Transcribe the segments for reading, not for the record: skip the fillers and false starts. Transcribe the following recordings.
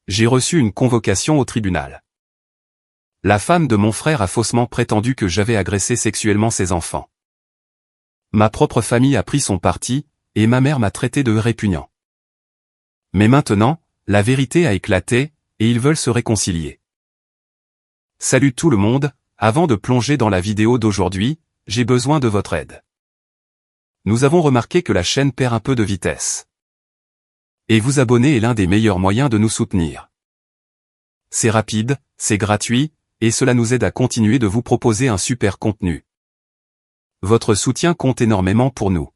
J'ai reçu une convocation au tribunal. La femme de mon frère a faussement prétendu que j'avais agressé sexuellement ses enfants. Ma propre famille a pris son parti, et ma mère m'a traité de répugnant. Mais maintenant, la vérité a éclaté, et ils veulent se réconcilier. Salut tout le monde, avant de plonger dans la vidéo d'aujourd'hui, j'ai besoin de votre aide. Nous avons remarqué que la chaîne perd un peu de vitesse. Et vous abonner est l'un des meilleurs moyens de nous soutenir. C'est rapide, c'est gratuit, et cela nous aide à continuer de vous proposer un super contenu. Votre soutien compte énormément pour nous.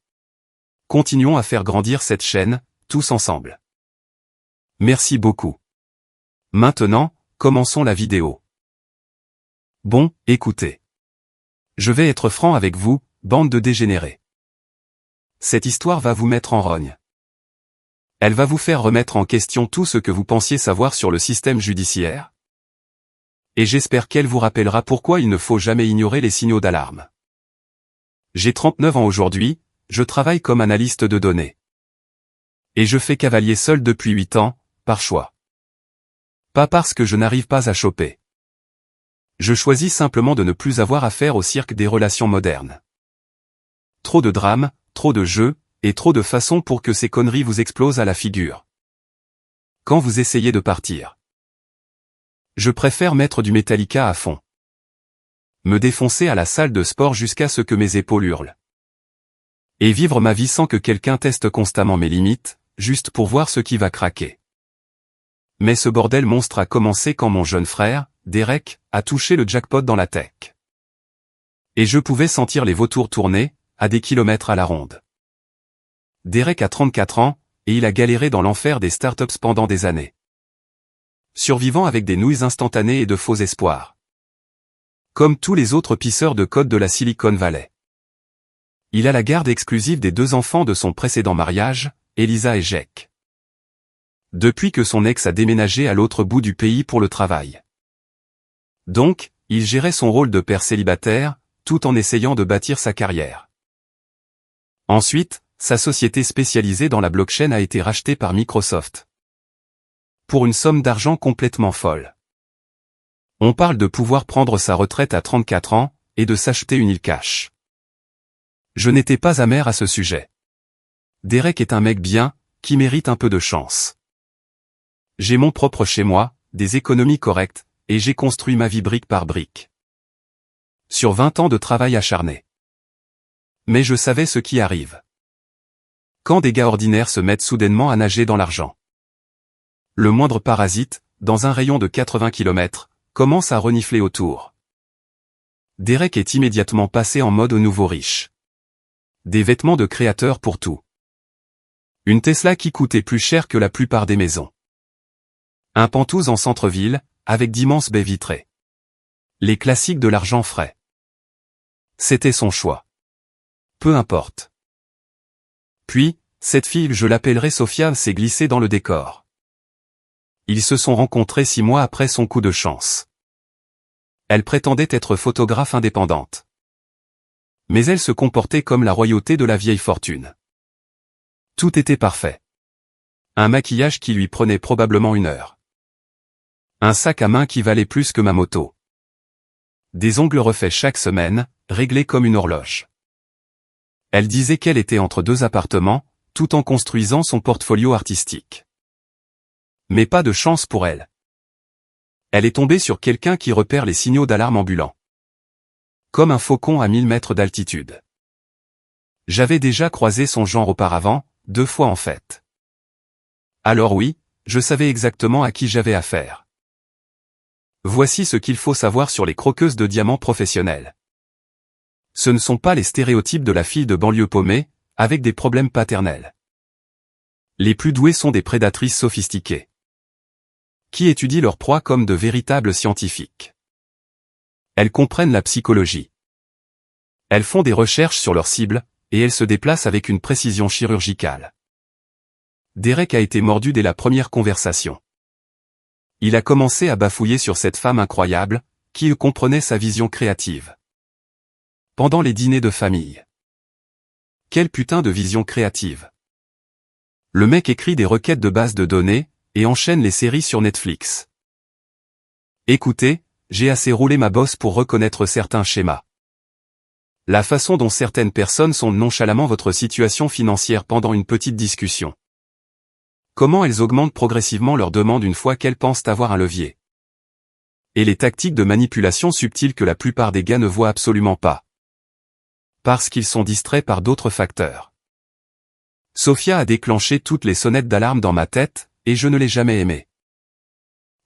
Continuons à faire grandir cette chaîne, tous ensemble. Merci beaucoup. Maintenant, commençons la vidéo. Bon, écoutez. Je vais être franc avec vous, bande de dégénérés. Cette histoire va vous mettre en rogne. Elle va vous faire remettre en question tout ce que vous pensiez savoir sur le système judiciaire. Et j'espère qu'elle vous rappellera pourquoi il ne faut jamais ignorer les signaux d'alarme. J'ai 39 ans aujourd'hui, je travaille comme analyste de données. Et je fais cavalier seul depuis 8 ans, par choix. Pas parce que je n'arrive pas à choper. Je choisis simplement de ne plus avoir affaire au cirque des relations modernes. Trop de drames, trop de jeux, et trop de façons pour que ces conneries vous explosent à la figure. Quand vous essayez de partir. Je préfère mettre du Metallica à fond. Me défoncer à la salle de sport jusqu'à ce que mes épaules hurlent. Et vivre ma vie sans que quelqu'un teste constamment mes limites, juste pour voir ce qui va craquer. Mais ce bordel monstre a commencé quand mon jeune frère, Derek, a touché le jackpot dans la tech. Et je pouvais sentir les vautours tourner, à des kilomètres à la ronde. Derek a 34 ans, et il a galéré dans l'enfer des startups pendant des années. Survivant avec des nouilles instantanées et de faux espoirs. Comme tous les autres pisseurs de code de la Silicon Valley. Il a la garde exclusive des 2 enfants de son précédent mariage, Elisa et Jake. Depuis que son ex a déménagé à l'autre bout du pays pour le travail. Donc, il gérait son rôle de père célibataire, tout en essayant de bâtir sa carrière. Ensuite, sa société spécialisée dans la blockchain a été rachetée par Microsoft. Pour une somme d'argent complètement folle. On parle de pouvoir prendre sa retraite à 34 ans, et de s'acheter une île cash. Je n'étais pas amer à ce sujet. Derek est un mec bien, qui mérite un peu de chance. J'ai mon propre chez moi, des économies correctes, et j'ai construit ma vie brique par brique. Sur 20 ans de travail acharné. Mais je savais ce qui arrive. Quand des gars ordinaires se mettent soudainement à nager dans l'argent. Le moindre parasite, dans un rayon de 80 km, commence à renifler autour. Derek est immédiatement passé en mode nouveau riche. Des vêtements de créateur pour tout. Une Tesla qui coûtait plus cher que la plupart des maisons. Un Pantouz en centre-ville, avec d'immenses baies vitrées. Les classiques de l'argent frais. C'était son choix. Peu importe. Puis, cette fille, je l'appellerai Sophia, s'est glissée dans le décor. Ils se sont rencontrés 6 mois après son coup de chance. Elle prétendait être photographe indépendante. Mais elle se comportait comme la royauté de la vieille fortune. Tout était parfait. Un maquillage qui lui prenait probablement 1 heure. Un sac à main qui valait plus que ma moto. Des ongles refaits chaque semaine, réglés comme une horloge. Elle disait qu'elle était entre 2 appartements, tout en construisant son portfolio artistique. Mais pas de chance pour elle. Elle est tombée sur quelqu'un qui repère les signaux d'alarme ambulants. Comme un faucon à 1000 mètres d'altitude. J'avais déjà croisé son genre auparavant, 2 fois en fait. Alors oui, je savais exactement à qui j'avais affaire. Voici ce qu'il faut savoir sur les croqueuses de diamants professionnelles. Ce ne sont pas les stéréotypes de la fille de banlieue paumée, avec des problèmes paternels. Les plus douées sont des prédatrices sophistiquées. Qui étudient leur proie comme de véritables scientifiques. Elles comprennent la psychologie. Elles font des recherches sur leurs cibles, et elles se déplacent avec une précision chirurgicale. Derek a été mordu dès la première conversation. Il a commencé à bafouiller sur cette femme incroyable, qui comprenait sa vision créative. Pendant les dîners de famille. Quelle putain de vision créative. Le mec écrit des requêtes de base de données, et enchaîne les séries sur Netflix. Écoutez, j'ai assez roulé ma bosse pour reconnaître certains schémas. La façon dont certaines personnes sondent nonchalamment votre situation financière pendant une petite discussion. Comment elles augmentent progressivement leurs demandes une fois qu'elles pensent avoir un levier. Et les tactiques de manipulation subtiles que la plupart des gars ne voient absolument pas. Parce qu'ils sont distraits par d'autres facteurs. Sophia a déclenché toutes les sonnettes d'alarme dans ma tête, et je ne l'ai jamais aimée.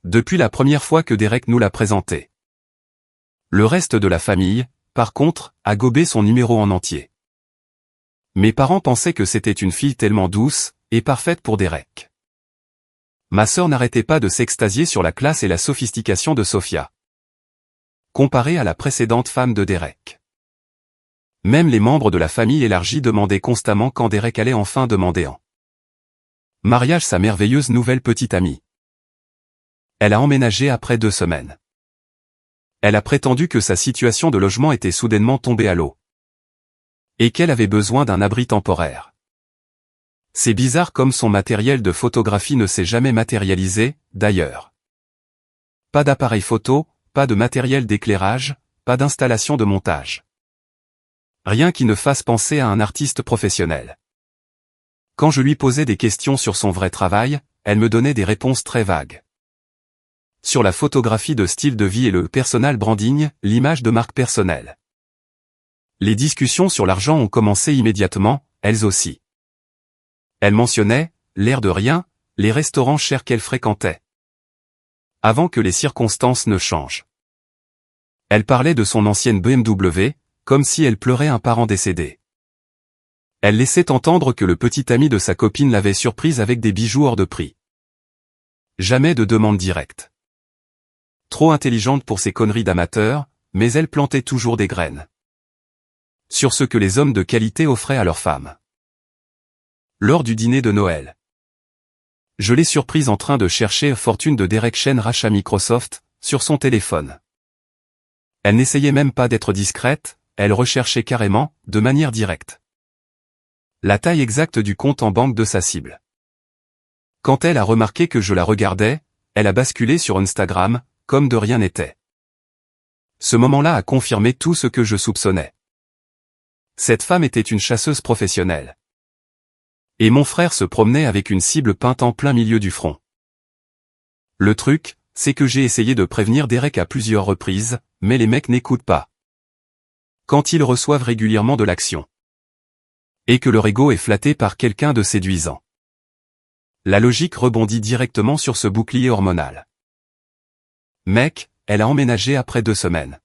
Depuis la première fois que Derek nous l'a présenté. Le reste de la famille, par contre, a gobé son numéro en entier. Mes parents pensaient que c'était une fille tellement douce, et parfaite pour Derek. Ma sœur n'arrêtait pas de s'extasier sur la classe et la sophistication de Sophia. Comparée à la précédente femme de Derek. Même les membres de la famille élargie demandaient constamment quand Derek allait enfin demander en mariage sa merveilleuse nouvelle petite amie. Elle a emménagé après 2 semaines. Elle a prétendu que sa situation de logement était soudainement tombée à l'eau. Et qu'elle avait besoin d'un abri temporaire. C'est bizarre comme son matériel de photographie ne s'est jamais matérialisé, d'ailleurs. Pas d'appareil photo, pas de matériel d'éclairage, pas d'installation de montage. Rien qui ne fasse penser à un artiste professionnel. Quand je lui posais des questions sur son vrai travail, elle me donnait des réponses très vagues. Sur la photographie de style de vie et le personal branding, l'image de marque personnelle. Les discussions sur l'argent ont commencé immédiatement, elles aussi. Elle mentionnait, l'air de rien, les restaurants chers qu'elle fréquentait. Avant que les circonstances ne changent. Elle parlait de son ancienne BMW, comme si elle pleurait un parent décédé. Elle laissait entendre que le petit ami de sa copine l'avait surprise avec des bijoux hors de prix. Jamais de demande directe. Trop intelligente pour ces conneries d'amateurs, mais elle plantait toujours des graines. Sur ce que les hommes de qualité offraient à leurs femmes. Lors du dîner de Noël. Je l'ai surprise en train de chercher fortune de Derek Chen rachat Microsoft, sur son téléphone. Elle n'essayait même pas d'être discrète, elle recherchait carrément, de manière directe. La taille exacte du compte en banque de sa cible. Quand elle a remarqué que je la regardais, elle a basculé sur Instagram, comme de rien n'était. Ce moment-là a confirmé tout ce que je soupçonnais. Cette femme était une chasseuse professionnelle. Et mon frère se promenait avec une cible peinte en plein milieu du front. Le truc, c'est que j'ai essayé de prévenir Derek à plusieurs reprises, mais les mecs n'écoutent pas. Quand ils reçoivent régulièrement de l'action. Et que leur ego est flatté par quelqu'un de séduisant. La logique rebondit directement sur ce bouclier hormonal. Mec, elle a emménagé après 2 semaines.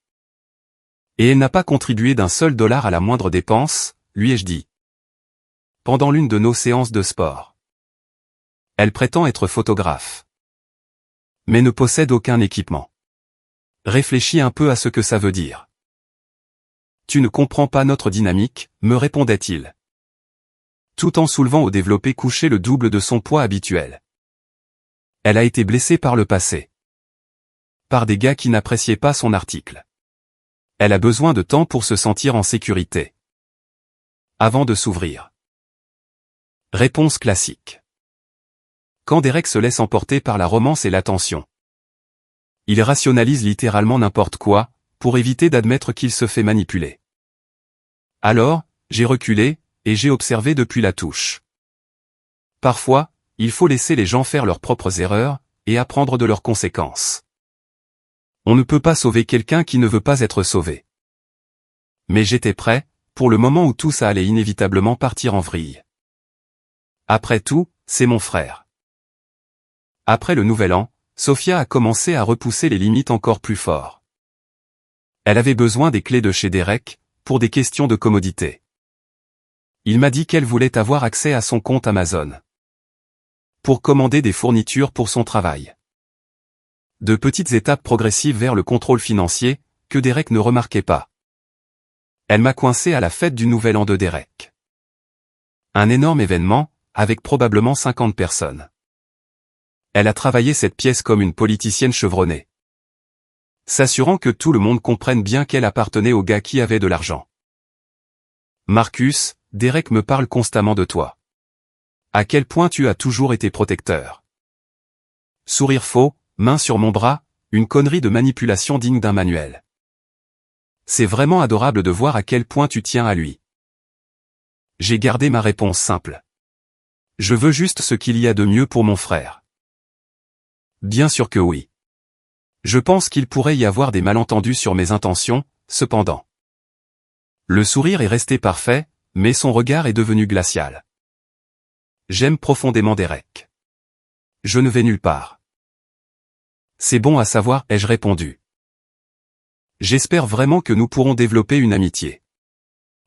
Et elle n'a pas contribué d'un seul dollar à la moindre dépense, lui ai-je dit. Pendant l'une de nos séances de sport. Elle prétend être photographe. Mais ne possède aucun équipement. Réfléchis un peu à ce que ça veut dire. Tu ne comprends pas notre dynamique, me répondait-il. Tout en soulevant au développé couché le double de son poids habituel. Elle a été blessée par le passé. Par des gars qui n'appréciaient pas son article. Elle a besoin de temps pour se sentir en sécurité. Avant de s'ouvrir. Réponse classique. Quand Derek se laisse emporter par la romance et l'attention. Il rationalise littéralement n'importe quoi, pour éviter d'admettre qu'il se fait manipuler. Alors, j'ai reculé, et j'ai observé depuis la touche. Parfois, il faut laisser les gens faire leurs propres erreurs, et apprendre de leurs conséquences. On ne peut pas sauver quelqu'un qui ne veut pas être sauvé. Mais j'étais prêt, pour le moment où tout ça allait inévitablement partir en vrille. Après tout, c'est mon frère. Après le nouvel an, Sophia a commencé à repousser les limites encore plus fort. Elle avait besoin des clés de chez Derek, pour des questions de commodité. Il m'a dit qu'elle voulait avoir accès à son compte Amazon. Pour commander des fournitures pour son travail. De petites étapes progressives vers le contrôle financier, que Derek ne remarquait pas. Elle m'a coincé à la fête du nouvel an de Derek. Un énorme événement, avec probablement 50 personnes. Elle a travaillé cette pièce comme une politicienne chevronnée. S'assurant que tout le monde comprenne bien qu'elle appartenait au gars qui avait de l'argent. Marcus, Derek me parle constamment de toi. À quel point tu as toujours été protecteur. Sourire faux, main sur mon bras, une connerie de manipulation digne d'un manuel. C'est vraiment adorable de voir à quel point tu tiens à lui. J'ai gardé ma réponse simple. Je veux juste ce qu'il y a de mieux pour mon frère. Bien sûr que oui. Je pense qu'il pourrait y avoir des malentendus sur mes intentions, cependant. Le sourire est resté parfait, mais son regard est devenu glacial. J'aime profondément Derek. Je ne vais nulle part. C'est bon à savoir, ai-je répondu. J'espère vraiment que nous pourrons développer une amitié.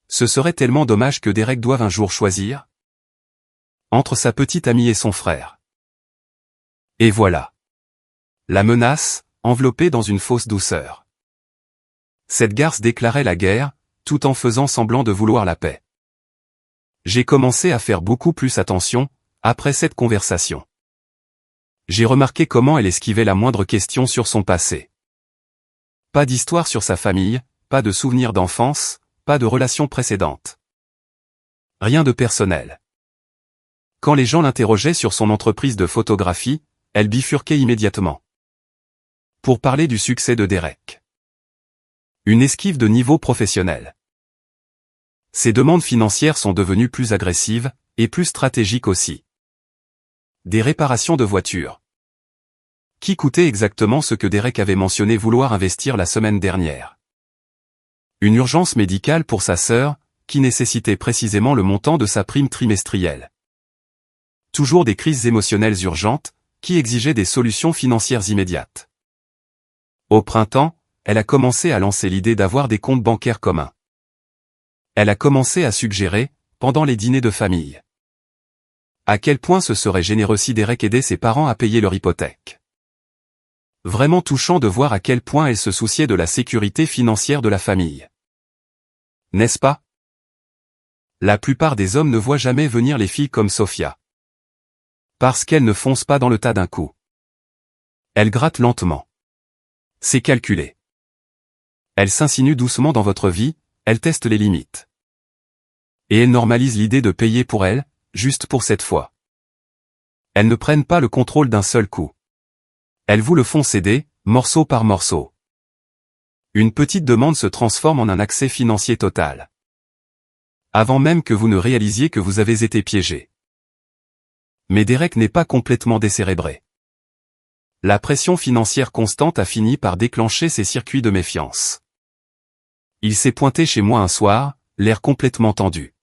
Ce serait tellement dommage que Derek doive un jour choisir entre sa petite amie et son frère. Et voilà. La menace, enveloppée dans une fausse douceur. Cette garce déclarait la guerre, tout en faisant semblant de vouloir la paix. J'ai commencé à faire beaucoup plus attention, après cette conversation. J'ai remarqué comment elle esquivait la moindre question sur son passé. Pas d'histoire sur sa famille, pas de souvenirs d'enfance, pas de relations précédentes. Rien de personnel. Quand les gens l'interrogeaient sur son entreprise de photographie, elle bifurquait immédiatement. Pour parler du succès de Derek. Une esquive de niveau professionnel. Ses demandes financières sont devenues plus agressives, et plus stratégiques aussi. Des réparations de voitures. Qui coûtait exactement ce que Derek avait mentionné vouloir investir la semaine dernière. Une urgence médicale pour sa sœur, qui nécessitait précisément le montant de sa prime trimestrielle. Toujours des crises émotionnelles urgentes, qui exigeaient des solutions financières immédiates. Au printemps, elle a commencé à lancer l'idée d'avoir des comptes bancaires communs. Elle a commencé à suggérer, pendant les dîners de famille, à quel point ce serait généreux si Derek aidait ses parents à payer leur hypothèque. Vraiment touchant de voir à quel point elle se souciait de la sécurité financière de la famille. N'est-ce pas? La plupart des hommes ne voient jamais venir les filles comme Sophia. Parce qu'elles ne foncent pas dans le tas d'un coup. Elle gratte lentement. C'est calculé. Elle s'insinue doucement dans votre vie, elle teste les limites. Et elle normalise l'idée de payer pour elle, juste pour cette fois. Elles ne prennent pas le contrôle d'un seul coup. Elles vous le font céder, morceau par morceau. Une petite demande se transforme en un accès financier total. Avant même que vous ne réalisiez que vous avez été piégé. Mais Derek n'est pas complètement décérébré. La pression financière constante a fini par déclencher ses circuits de méfiance. Il s'est pointé chez moi un soir, l'air complètement tendu.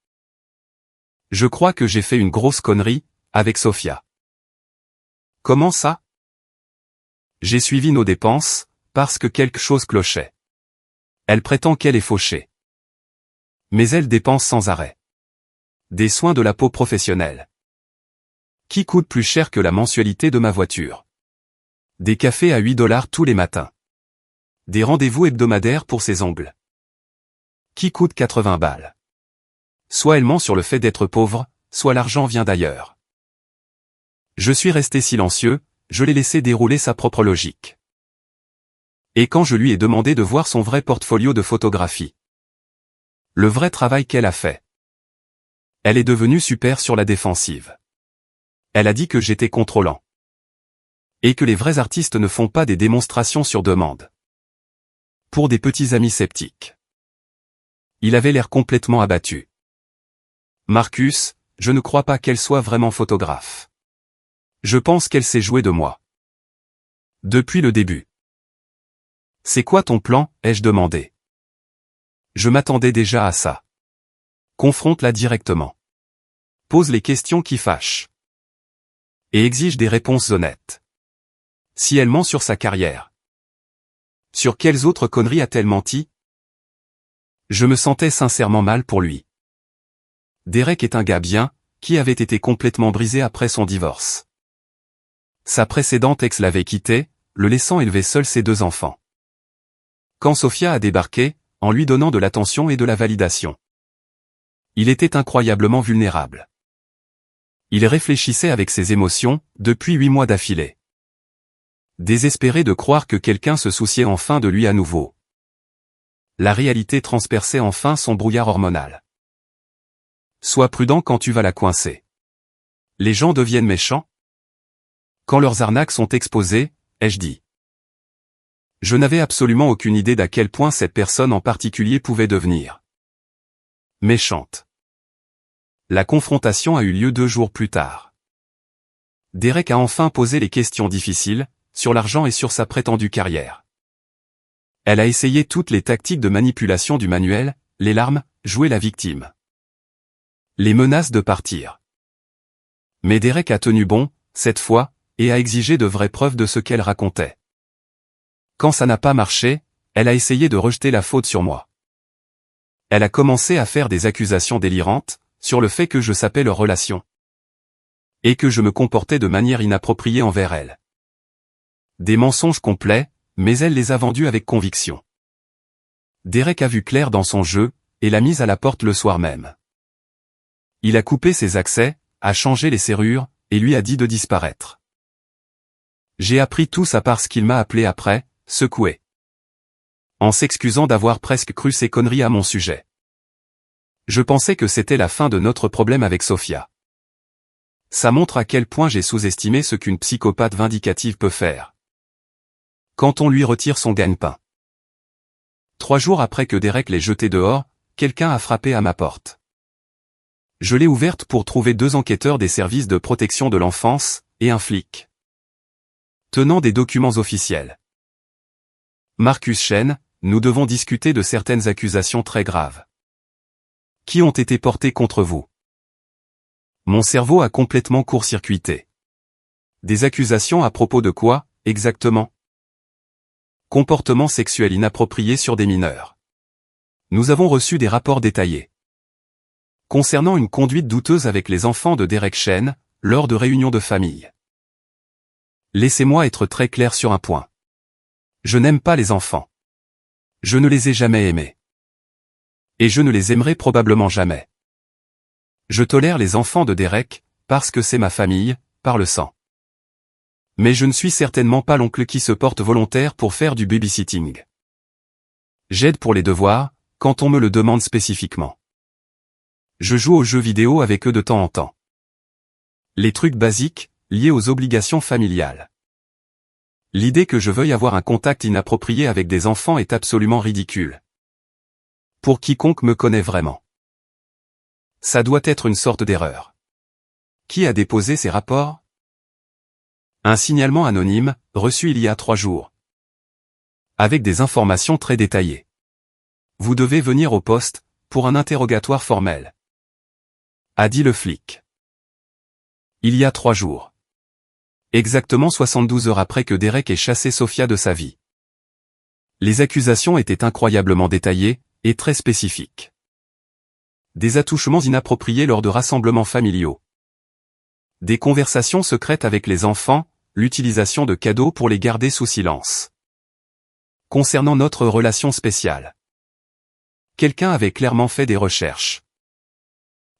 Je crois que j'ai fait une grosse connerie, avec Sophia. Comment ça? J'ai suivi nos dépenses, parce que quelque chose clochait. Elle prétend qu'elle est fauchée. Mais elle dépense sans arrêt. Des soins de la peau professionnelle. Qui coûte plus cher que la mensualité de ma voiture? Des cafés à 8 $ tous les matins. Des rendez-vous hebdomadaires pour ses ongles. Qui coûte 80 balles. Soit elle ment sur le fait d'être pauvre, soit l'argent vient d'ailleurs. Je suis resté silencieux, je l'ai laissé dérouler sa propre logique. Et quand je lui ai demandé de voir son vrai portfolio de photographie. Le vrai travail qu'elle a fait. Elle est devenue super sur la défensive. Elle a dit que j'étais contrôlant. Et que les vrais artistes ne font pas des démonstrations sur demande. Pour des petits amis sceptiques. Il avait l'air complètement abattu. Marcus, je ne crois pas qu'elle soit vraiment photographe. Je pense qu'elle s'est jouée de moi. Depuis le début. C'est quoi ton plan, ai-je demandé. Je m'attendais déjà à ça. Confronte-la directement. Pose les questions qui fâchent. Et exige des réponses honnêtes. Si elle ment sur sa carrière. Sur quelles autres conneries a-t-elle menti? Je me sentais sincèrement mal pour lui. Derek est un gars bien, qui avait été complètement brisé après son divorce. Sa précédente ex l'avait quitté, le laissant élever seul ses 2 enfants. Quand Sophia a débarqué, en lui donnant de l'attention et de la validation. Il était incroyablement vulnérable. Il réfléchissait avec ses émotions, depuis 8 mois d'affilée. Désespéré de croire que quelqu'un se souciait enfin de lui à nouveau. La réalité transperçait enfin son brouillard hormonal. Sois prudent quand tu vas la coincer. Les gens deviennent méchants. Quand leurs arnaques sont exposées, ai-je dit. Je n'avais absolument aucune idée d'à quel point cette personne en particulier pouvait devenir méchante. La confrontation a eu lieu 2 jours plus tard. Derek a enfin posé les questions difficiles, sur l'argent et sur sa prétendue carrière. Elle a essayé toutes les tactiques de manipulation du manuel, les larmes, jouer la victime. Les menaces de partir. Mais Derek a tenu bon, cette fois, et a exigé de vraies preuves de ce qu'elle racontait. Quand ça n'a pas marché, elle a essayé de rejeter la faute sur moi. Elle a commencé à faire des accusations délirantes, sur le fait que je sapais leur relation. Et que je me comportais de manière inappropriée envers elle. Des mensonges complets, mais elle les a vendus avec conviction. Derek a vu clair dans son jeu, et l'a mise à la porte le soir même. Il a coupé ses accès, a changé les serrures, et lui a dit de disparaître. J'ai appris tout ça parce qu'il m'a appelé après, secoué. En s'excusant d'avoir presque cru ses conneries à mon sujet. Je pensais que c'était la fin de notre problème avec Sophia. Ça montre à quel point j'ai sous-estimé ce qu'une psychopathe vindicative peut faire. Quand on lui retire son gagne-pain. 3 jours après que Derek l'ait jeté dehors, quelqu'un a frappé à ma porte. Je l'ai ouverte pour trouver 2 enquêteurs des services de protection de l'enfance, et un flic. Tenant des documents officiels. Marcus Chen, nous devons discuter de certaines accusations très graves. Qui ont été portées contre vous? Mon cerveau a complètement court-circuité. Des accusations à propos de quoi, exactement? Comportement sexuel inapproprié sur des mineurs. Nous avons reçu des rapports détaillés. Concernant une conduite douteuse avec les enfants de Derek Chen, lors de réunions de famille. Laissez-moi être très clair sur un point. Je n'aime pas les enfants. Je ne les ai jamais aimés. Et je ne les aimerai probablement jamais. Je tolère les enfants de Derek, parce que c'est ma famille, par le sang. Mais je ne suis certainement pas l'oncle qui se porte volontaire pour faire du babysitting. J'aide pour les devoirs, quand on me le demande spécifiquement. Je joue aux jeux vidéo avec eux de temps en temps. Les trucs basiques, liés aux obligations familiales. L'idée que je veuille avoir un contact inapproprié avec des enfants est absolument ridicule. Pour quiconque me connaît vraiment. Ça doit être une sorte d'erreur. Qui a déposé ces rapports? Un signalement anonyme, reçu il y a 3 jours. Avec des informations très détaillées. Vous devez venir au poste, pour un interrogatoire formel. A dit le flic. Il y a 3 jours. Exactement 72 heures après que Derek ait chassé Sophia de sa vie. Les accusations étaient incroyablement détaillées, et très spécifiques. Des attouchements inappropriés lors de rassemblements familiaux. Des conversations secrètes avec les enfants, l'utilisation de cadeaux pour les garder sous silence. Concernant notre relation spéciale. Quelqu'un avait clairement fait des recherches.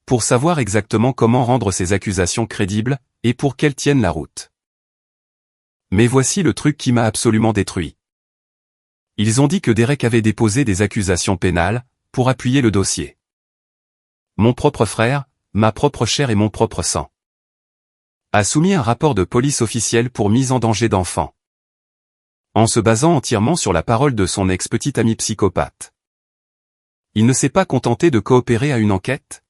Pour savoir exactement comment rendre ces accusations crédibles, et pour qu'elles tiennent la route. Mais voici le truc qui m'a absolument détruit. Ils ont dit que Derek avait déposé des accusations pénales, pour appuyer le dossier. Mon propre frère, ma propre chair et mon propre sang. A soumis un rapport de police officiel pour mise en danger d'enfants. En se basant entièrement sur la parole de son ex-petit ami psychopathe. Il ne s'est pas contenté de coopérer à une enquête.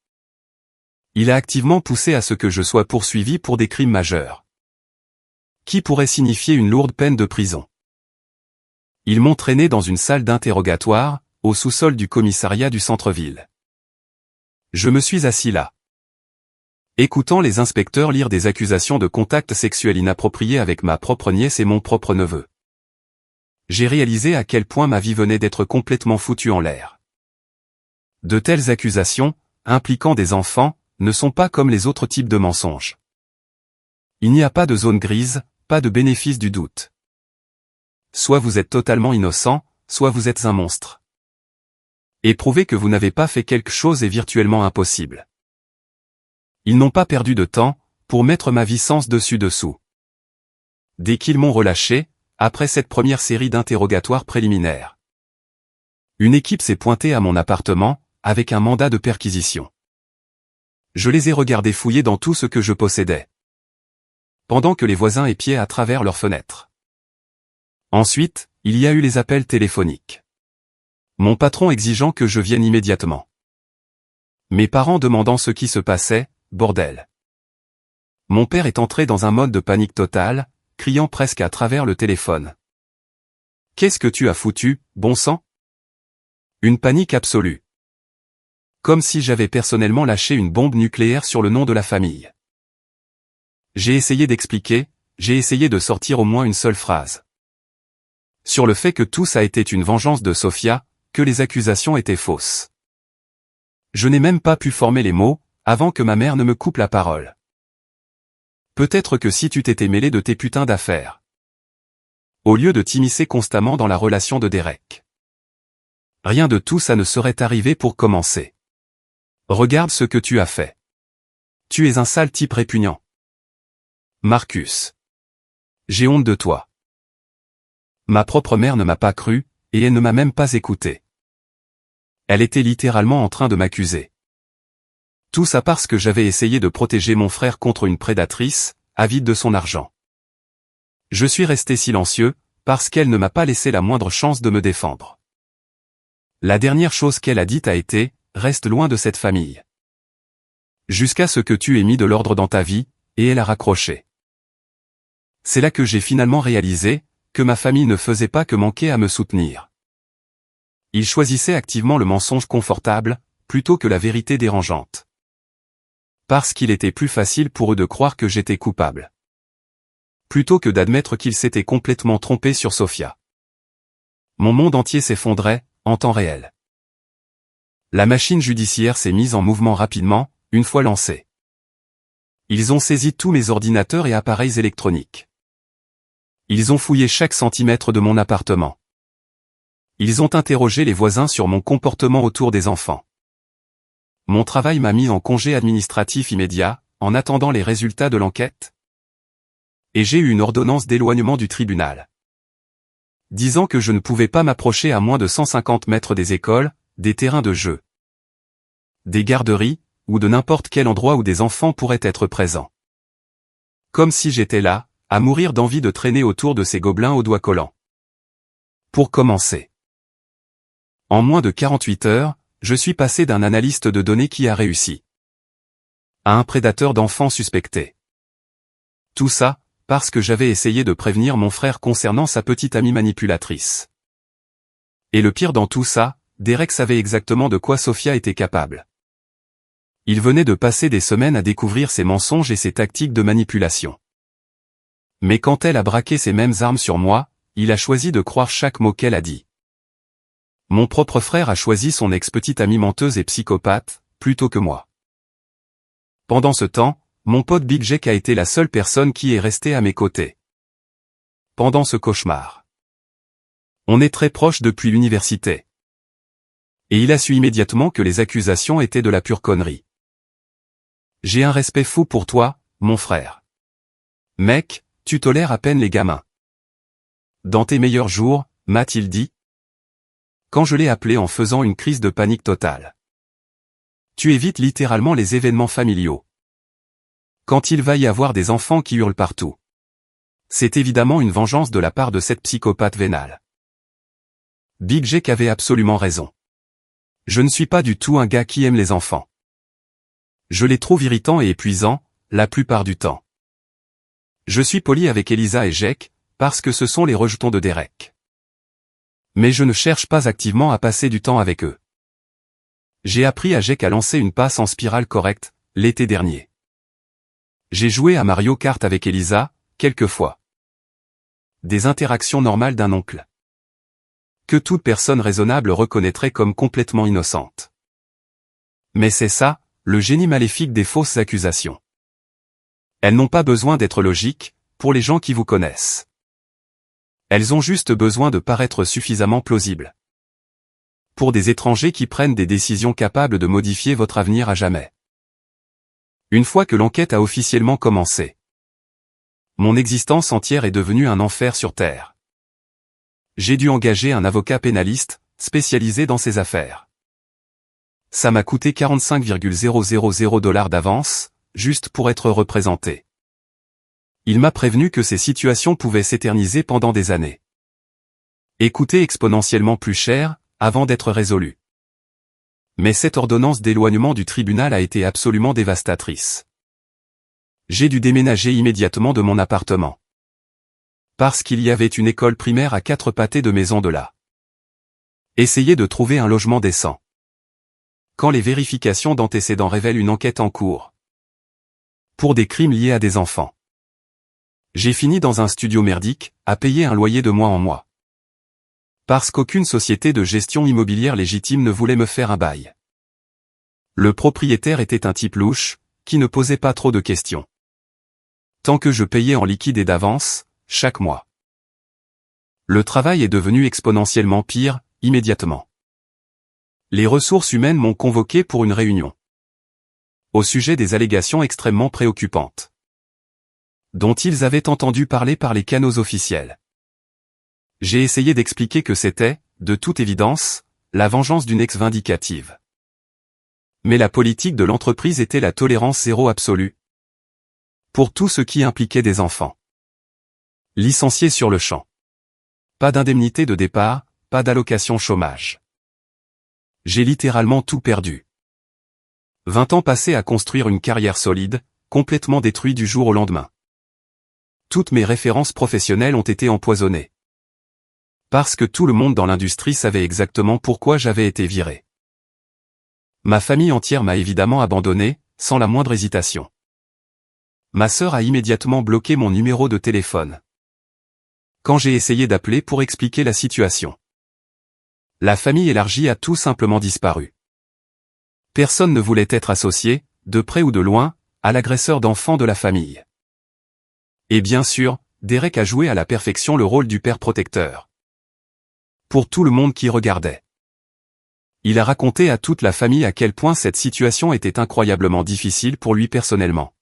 Il a activement poussé à ce que je sois poursuivi pour des crimes majeurs. Qui pourrait signifier une lourde peine de prison. Ils m'ont traîné dans une salle d'interrogatoire, au sous-sol du commissariat du centre-ville. Je me suis assis là. Écoutant les inspecteurs lire des accusations de contact sexuel inapproprié avec ma propre nièce et mon propre neveu. J'ai réalisé à quel point ma vie venait d'être complètement foutue en l'air. De telles accusations, impliquant des enfants, ne sont pas comme les autres types de mensonges. Il n'y a pas de zone grise, pas de bénéfice du doute. Soit vous êtes totalement innocent, soit vous êtes un monstre. Et prouver que vous n'avez pas fait quelque chose est virtuellement impossible. Ils n'ont pas perdu de temps, pour mettre ma vie sens dessus-dessous. Dès qu'ils m'ont relâché, après cette première série d'interrogatoires préliminaires. Une équipe s'est pointée à mon appartement, avec un mandat de perquisition. Je les ai regardés fouiller dans tout ce que je possédais. pendant que les voisins épiaient à travers leurs fenêtres. Ensuite, il y a eu les appels téléphoniques. Mon patron exigeant que je vienne immédiatement. Mes parents demandant ce qui se passait, bordel. Mon père est entré dans un mode de panique totale, criant presque à travers le téléphone. « Qu'est-ce que tu as foutu, bon sang ?» Une panique absolue. Comme si j'avais personnellement lâché une bombe nucléaire sur le nom de la famille. J'ai essayé d'expliquer, j'ai essayé de sortir au moins une seule phrase. Sur le fait que tout ça était une vengeance de Sofia, que les accusations étaient fausses. Je n'ai même pas pu former les mots, avant que ma mère ne me coupe la parole. Peut-être que si tu t'étais mêlé de tes putains d'affaires. Au lieu de t'immiscer constamment dans la relation de Derek. Rien de tout ça ne serait arrivé pour commencer. Regarde ce que tu as fait. Tu es un sale type répugnant. Marcus. J'ai honte de toi. Ma propre mère ne m'a pas cru, et elle ne m'a même pas écouté. Elle était littéralement en train de m'accuser. Tout ça parce que j'avais essayé de protéger mon frère contre une prédatrice, avide de son argent. Je suis resté silencieux, parce qu'elle ne m'a pas laissé la moindre chance de me défendre. La dernière chose qu'elle a dite a été « Reste loin de cette famille. » Jusqu'à ce que tu aies mis de l'ordre dans ta vie, et elle a raccroché. C'est là que j'ai finalement réalisé que ma famille ne faisait pas que manquer à me soutenir. Ils choisissaient activement le mensonge confortable, plutôt que la vérité dérangeante. Parce qu'il était plus facile pour eux de croire que j'étais coupable. Plutôt que d'admettre qu'ils s'étaient complètement trompés sur Sofia. Mon monde entier s'effondrait, en temps réel. La machine judiciaire s'est mise en mouvement rapidement, une fois lancée. Ils ont saisi tous mes ordinateurs et appareils électroniques. Ils ont fouillé chaque centimètre de mon appartement. Ils ont interrogé les voisins sur mon comportement autour des enfants. Mon travail m'a mis en congé administratif immédiat, en attendant les résultats de l'enquête. Et j'ai eu une ordonnance d'éloignement du tribunal. Disant que je ne pouvais pas m'approcher à moins de 150 mètres des écoles, des terrains de jeu, des garderies, ou de n'importe quel endroit où des enfants pourraient être présents. Comme si j'étais là, à mourir d'envie de traîner autour de ces gobelins aux doigts collants. Pour commencer. En moins de 48 heures, je suis passé d'un analyste de données qui a réussi à un prédateur d'enfants suspecté. Tout ça, parce que j'avais essayé de prévenir mon frère concernant sa petite amie manipulatrice. Et le pire dans tout ça, Derek savait exactement de quoi Sofia était capable. Il venait de passer des semaines à découvrir ses mensonges et ses tactiques de manipulation. Mais quand elle a braqué ces mêmes armes sur moi, il a choisi de croire chaque mot qu'elle a dit. Mon propre frère a choisi son ex-petite amie menteuse et psychopathe, plutôt que moi. Pendant ce temps, mon pote Big Jack a été la seule personne qui est restée à mes côtés. Pendant ce cauchemar. On est très proches depuis l'université. Et il a su immédiatement que les accusations étaient de la pure connerie. J'ai un respect fou pour toi, mon frère. Mec, tu tolères à peine les gamins. Dans tes meilleurs jours, m'a-t-il dit. Quand je l'ai appelé en faisant une crise de panique totale. Tu évites littéralement les événements familiaux. Quand il va y avoir des enfants qui hurlent partout. C'est évidemment une vengeance de la part de cette psychopathe vénale. Big Jack avait absolument raison. Je ne suis pas du tout un gars qui aime les enfants. Je les trouve irritants et épuisants, la plupart du temps. Je suis poli avec Elisa et Jack, parce que ce sont les rejetons de Derek. Mais je ne cherche pas activement à passer du temps avec eux. J'ai appris à Jack à lancer une passe en spirale correcte, l'été dernier. J'ai joué à Mario Kart avec Elisa, quelques fois. Des interactions normales d'un oncle. Que toute personne raisonnable reconnaîtrait comme complètement innocente. Mais c'est ça, le génie maléfique des fausses accusations. Elles n'ont pas besoin d'être logiques, pour les gens qui vous connaissent. Elles ont juste besoin de paraître suffisamment plausibles. Pour des étrangers qui prennent des décisions capables de modifier votre avenir à jamais. Une fois que l'enquête a officiellement commencé. Mon existence entière est devenue un enfer sur Terre. J'ai dû engager un avocat pénaliste, spécialisé dans ces affaires. Ça m'a coûté 45,000 $ d'avance, juste pour être représenté. Il m'a prévenu que ces situations pouvaient s'éterniser pendant des années et coûter exponentiellement plus cher, avant d'être résolues. Mais cette ordonnance d'éloignement du tribunal a été absolument dévastatrice. J'ai dû déménager immédiatement de mon appartement. Parce qu'il y avait une école primaire à 4 pâtés de maison de là. Essayer de trouver un logement décent. Quand les vérifications d'antécédents révèlent une enquête en cours pour des crimes liés à des enfants. J'ai fini dans un studio merdique, à payer un loyer de mois en mois. Parce qu'aucune société de gestion immobilière légitime ne voulait me faire un bail. Le propriétaire était un type louche, qui ne posait pas trop de questions. Tant que je payais en liquide et d'avance, chaque mois. Le travail est devenu exponentiellement pire, immédiatement. Les ressources humaines m'ont convoqué pour une réunion. Au sujet des allégations extrêmement préoccupantes dont ils avaient entendu parler par les canaux officiels. J'ai essayé d'expliquer que c'était, de toute évidence, la vengeance d'une ex-vindicative. Mais la politique de l'entreprise était la tolérance zéro absolue. Pour tout ce qui impliquait des enfants. Licenciés sur le champ. Pas d'indemnité de départ, pas d'allocation chômage. J'ai littéralement tout perdu. 20 ans passés à construire une carrière solide, complètement détruite du jour au lendemain. Toutes mes références professionnelles ont été empoisonnées. Parce que tout le monde dans l'industrie savait exactement pourquoi j'avais été viré. Ma famille entière m'a évidemment abandonné, sans la moindre hésitation. Ma sœur a immédiatement bloqué mon numéro de téléphone. Quand j'ai essayé d'appeler pour expliquer la situation. La famille élargie a tout simplement disparu. Personne ne voulait être associé, de près ou de loin, à l'agresseur d'enfants de la famille. Et bien sûr, Derek a joué à la perfection le rôle du père protecteur. Pour tout le monde qui regardait. Il a raconté à toute la famille à quel point cette situation était incroyablement difficile pour lui personnellement.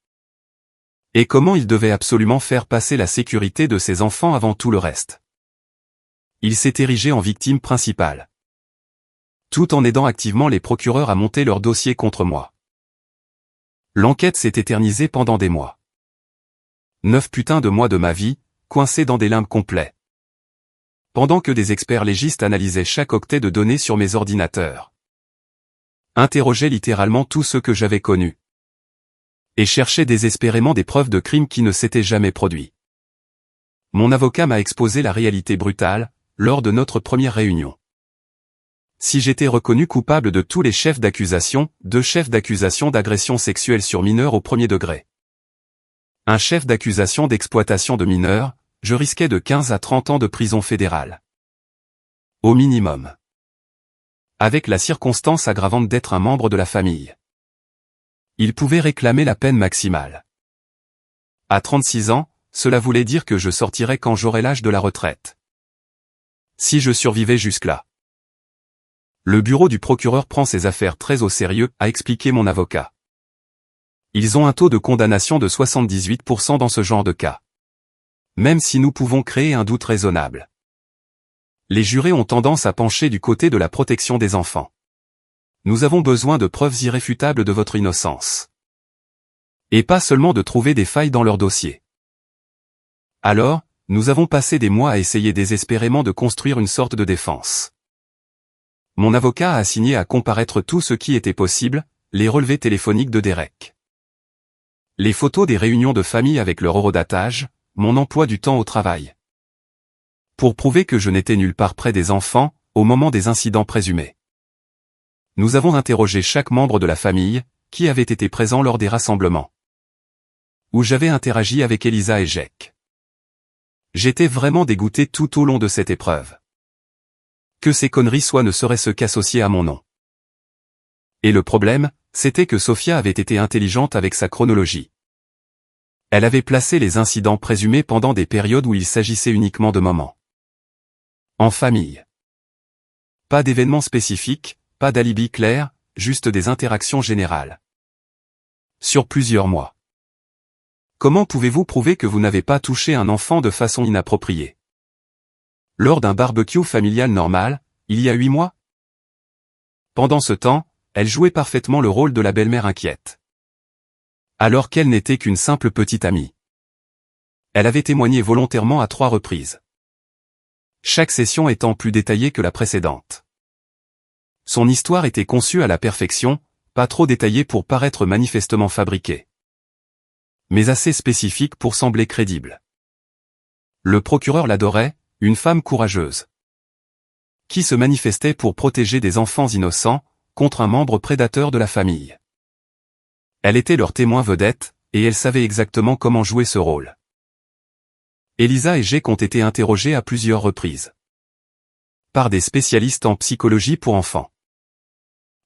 Et comment il devait absolument faire passer la sécurité de ses enfants avant tout le reste. Il s'est érigé en victime principale. Tout en aidant activement les procureurs à monter leur dossier contre moi. L'enquête s'est éternisée pendant des mois. 9 putains de mois de ma vie, coincés dans des limbes complets. Pendant que des experts légistes analysaient chaque octet de données sur mes ordinateurs. Interrogeaient littéralement tout ce que j'avais connu. Et cherchaient désespérément des preuves de crimes qui ne s'étaient jamais produits. Mon avocat m'a exposé la réalité brutale, lors de notre première réunion. Si j'étais reconnu coupable de tous les chefs d'accusation, 2 chefs d'accusation d'agression sexuelle sur mineurs au premier degré. Un chef d'accusation d'exploitation de mineurs, je risquais de 15 à 30 ans de prison fédérale. Au minimum. Avec la circonstance aggravante d'être un membre de la famille. Il pouvait réclamer la peine maximale. À 36 ans, cela voulait dire que je sortirais quand j'aurais l'âge de la retraite. Si je survivais jusque-là. Le bureau du procureur prend ses affaires très au sérieux, a expliqué mon avocat. Ils ont un taux de condamnation de 78% dans ce genre de cas. Même si nous pouvons créer un doute raisonnable. Les jurés ont tendance à pencher du côté de la protection des enfants. Nous avons besoin de preuves irréfutables de votre innocence. Et pas seulement de trouver des failles dans leur dossier. Alors, nous avons passé des mois à essayer désespérément de construire une sorte de défense. Mon avocat a assigné à comparaître tout ce qui était possible, les relevés téléphoniques de Derek. Les photos des réunions de famille avec leur horodatage, mon emploi du temps au travail. Pour prouver que je n'étais nulle part près des enfants, au moment des incidents présumés. Nous avons interrogé chaque membre de la famille, qui avait été présent lors des rassemblements. Où j'avais interagi avec Elisa et Jack. J'étais vraiment dégoûté tout au long de cette épreuve. Que ces conneries soient ne serait-ce qu'associées à mon nom. Et le problème, c'était que Sophia avait été intelligente avec sa chronologie. Elle avait placé les incidents présumés pendant des périodes où il s'agissait uniquement de moments. En famille. Pas d'événements spécifiques, pas d'alibi clair, juste des interactions générales. Sur plusieurs mois. Comment pouvez-vous prouver que vous n'avez pas touché un enfant de façon inappropriée? Lors d'un barbecue familial normal, il y a 8 mois? Pendant ce temps, elle jouait parfaitement le rôle de la belle-mère inquiète. Alors qu'elle n'était qu'une simple petite amie. Elle avait témoigné volontairement à 3 reprises. Chaque session étant plus détaillée que la précédente. Son histoire était conçue à la perfection, pas trop détaillée pour paraître manifestement fabriquée, mais assez spécifique pour sembler crédible. Le procureur l'adorait, une femme courageuse, qui se manifestait pour protéger des enfants innocents, contre un membre prédateur de la famille. Elle était leur témoin vedette, et elle savait exactement comment jouer ce rôle. Elisa et Jake ont été interrogés à plusieurs reprises par des spécialistes en psychologie pour enfants.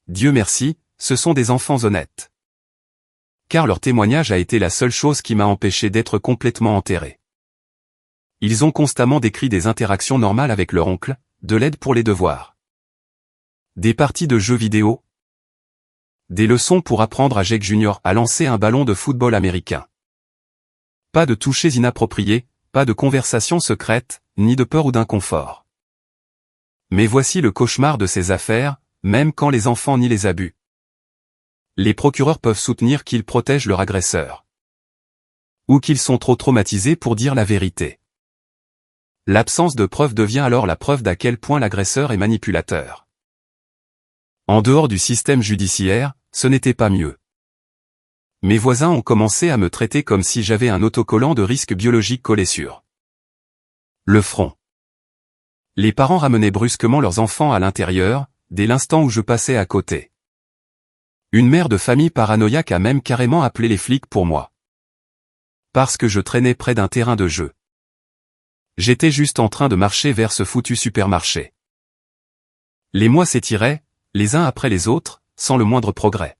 Dieu merci, ce sont des enfants honnêtes. Car leur témoignage a été la seule chose qui m'a empêché d'être complètement enterré. Ils ont constamment décrit des interactions normales avec leur oncle, de l'aide pour les devoirs, des parties de jeux vidéo, des leçons pour apprendre à Jake Jr. à lancer un ballon de football américain. Pas de touchés inappropriés, pas de conversations secrètes, ni de peur ou d'inconfort. Mais voici le cauchemar de ces affaires, même quand les enfants nient les abus. Les procureurs peuvent soutenir qu'ils protègent leur agresseur, ou qu'ils sont trop traumatisés pour dire la vérité. L'absence de preuve devient alors la preuve d'à quel point l'agresseur est manipulateur. En dehors du système judiciaire, ce n'était pas mieux. Mes voisins ont commencé à me traiter comme si j'avais un autocollant de risque biologique collé sur le front. Les parents ramenaient brusquement leurs enfants à l'intérieur, dès l'instant où je passais à côté. Une mère de famille paranoïaque a même carrément appelé les flics pour moi. Parce que je traînais près d'un terrain de jeu. J'étais juste en train de marcher vers ce foutu supermarché. Les mois s'étiraient, les uns après les autres, sans le moindre progrès.